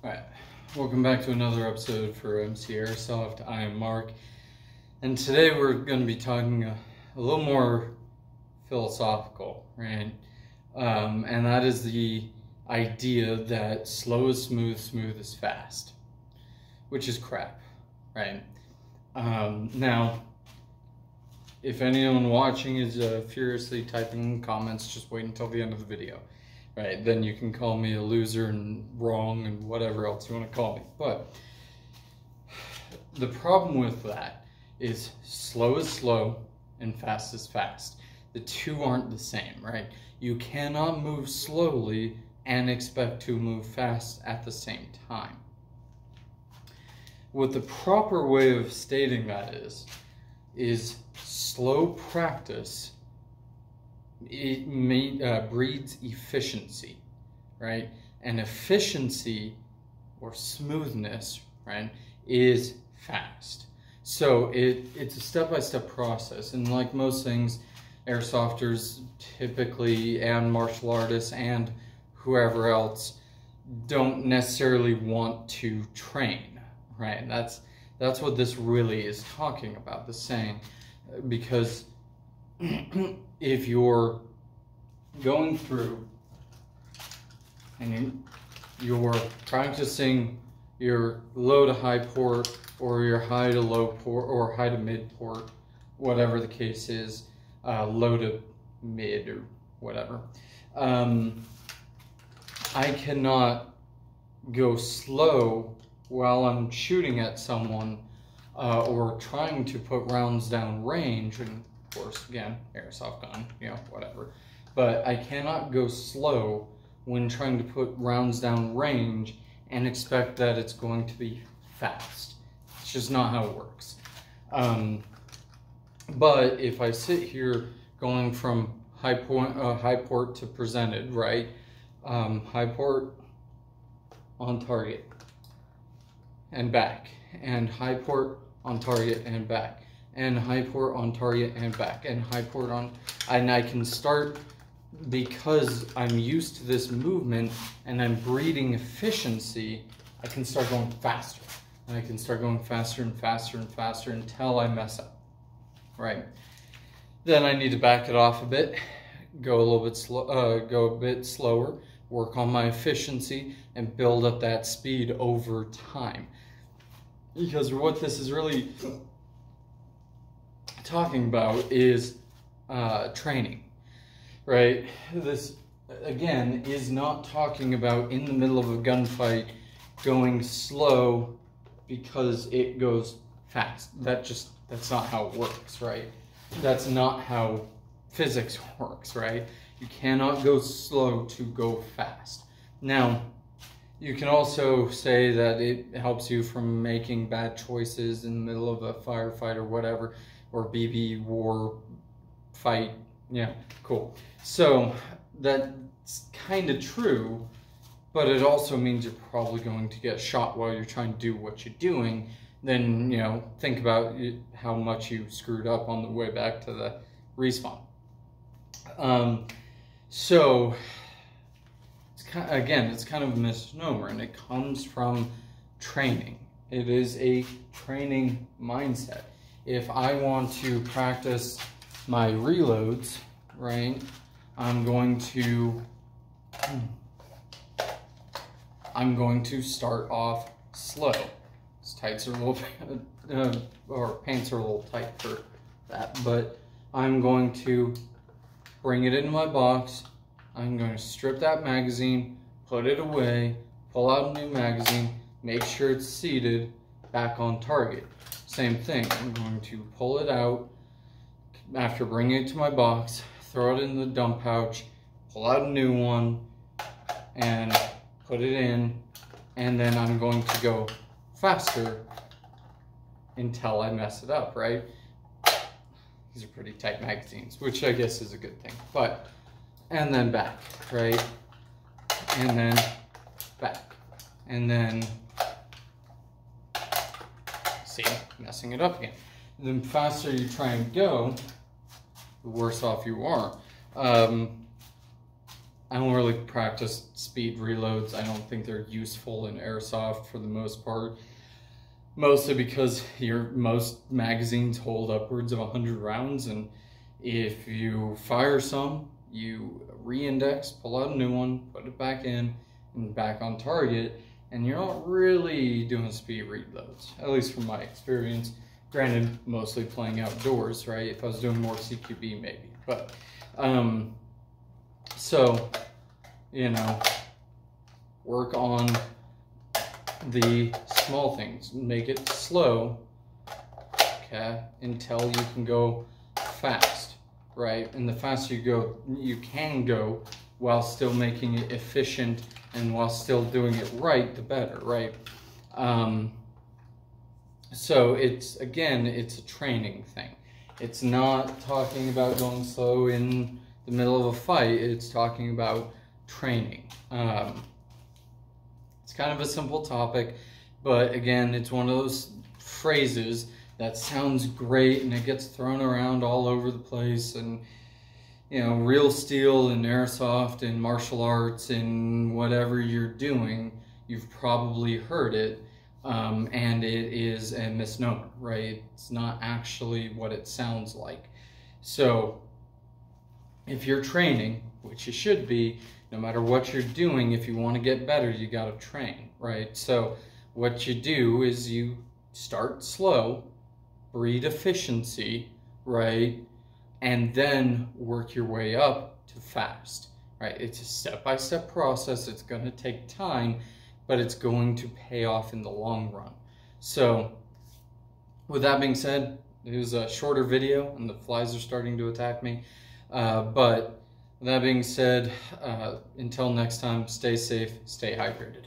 Alright, welcome back to another episode for MC Airsoft. I am Mark, and today we're going to be talking a little more philosophical, right? And that is the idea that slow is smooth, smooth is fast, which is crap, right? Now, if anyone watching is furiously typing comments, just wait until the end of the video. Right, then you can call me a loser and wrong and whatever else you want to call me. But the problem with that is slow is slow and fast is fast. The two aren't the same, right? You cannot move slowly and expect to move fast at the same time. What the proper way of stating that is slow practice. It breeds efficiency, right? And efficiency or smoothness, right, is fast. So it's a step-by-step process, and like most things, airsofters typically, and martial artists and whoever else, don't necessarily want to train, right? That's what this really is talking about, the saying, because if you're going through and you're practicing your low to high port or your high to low port or high to mid port, whatever the case is, low to mid or whatever, I cannot go slow while I'm shooting at someone or trying to put rounds down range. And of course, again, airsoft gun, whatever. But I cannot go slow when trying to put rounds down range and expect that it's going to be fast. It's just not how it works. But if I sit here going from high port to presented, right? High port on target and back, and high port on target and back, and high port on target and back, and high port on, and I can start, because I'm used to this movement and I'm breeding efficiency, I can start going faster, and I can start going faster and faster and faster until I mess up, right? Then I need to back it off a bit, go a bit slower, work on my efficiency, and build up that speed over time. Because what this is really talking about is training, right? This, again, is not talking about in the middle of a gunfight going slow because it goes fast. That's not how it works, right? That's not how physics works, right? You cannot go slow to go fast. Now, you can also say that it helps you from making bad choices in the middle of a firefight or whatever, or BB war fight. Yeah, cool. So that's kind of true, but it also means you're probably going to get shot while you're trying to do what you're doing. Then, think about how much you screwed up on the way back to the respawn. So it's kind of a misnomer, and it comes from training. It is a training mindset. If I want to practice my reloads, right, I'm going to start off slow. His tights are a little, or pants are a little tight for that, but I'm going to bring it into my box. I'm going to strip that magazine, put it away, pull out a new magazine, make sure it's seated, back on target. Same thing, I'm going to pull it out after bringing it to my box, throw it in the dump pouch, pull out a new one, and put it in, and then I'm going to go faster until I mess it up, right? These are pretty tight magazines, which I guess is a good thing, but, and then back, right? And then back, and then, see, messing it up again. The faster you try and go, the worse off you are. I don't really practice speed reloads. I don't think they're useful in airsoft for the most part. Mostly because most magazines hold upwards of 100 rounds, and if you fire some, you re-index, pull out a new one, put it back in, and back on target, and you're not really doing speed reloads, at least from my experience. Granted, mostly playing outdoors, right? If I was doing more CQB, maybe. But, so, you know, work on the small things. Make it slow, okay, until you can go fast, right? And the faster you can go while still making it efficient and while still doing it right, the better, right? So it's a training thing. It's not talking about going slow in the middle of a fight. It's talking about training. It's kind of a simple topic, but again, it's one of those phrases that sounds great and it gets thrown around all over the place. And, you know, real steel and airsoft and martial arts and whatever you're doing, you've probably heard it. And it is a misnomer, right? It's not actually what it sounds like. So if you're training, which you should be, no matter what you're doing, if you want to get better, you got to train, right? So what you do is you start slow, breed efficiency, right? And then work your way up to fast, right? It's a step-by-step process. It's going to take time, but it's going to pay off in the long run. So with that being said, it was a shorter video and the flies are starting to attack me. But with that being said, until next time, stay safe, stay hydrated.